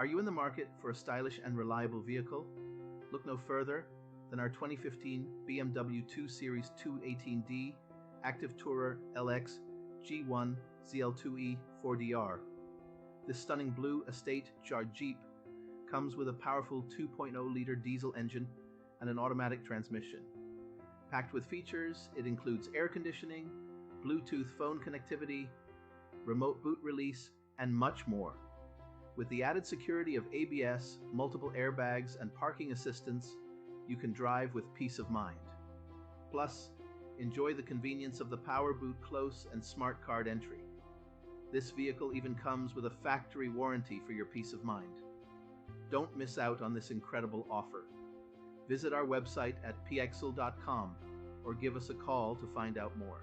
Are you in the market for a stylish and reliable vehicle? Look no further than our 2015 BMW 2 Series 218D Active Tourer LX G1 ZL2E 4DR. This stunning blue estate-jarred Jeep comes with a powerful 2.0-liter diesel engine and an automatic transmission. Packed with features, it includes air conditioning, Bluetooth phone connectivity, remote boot release, and much more. With the added security of ABS, multiple airbags, and parking assistance, you can drive with peace of mind. Plus, enjoy the convenience of the power boot close and smart card entry. This vehicle even comes with a factory warranty for your peace of mind. Don't miss out on this incredible offer. Visit our website at pxl.com or give us a call to find out more.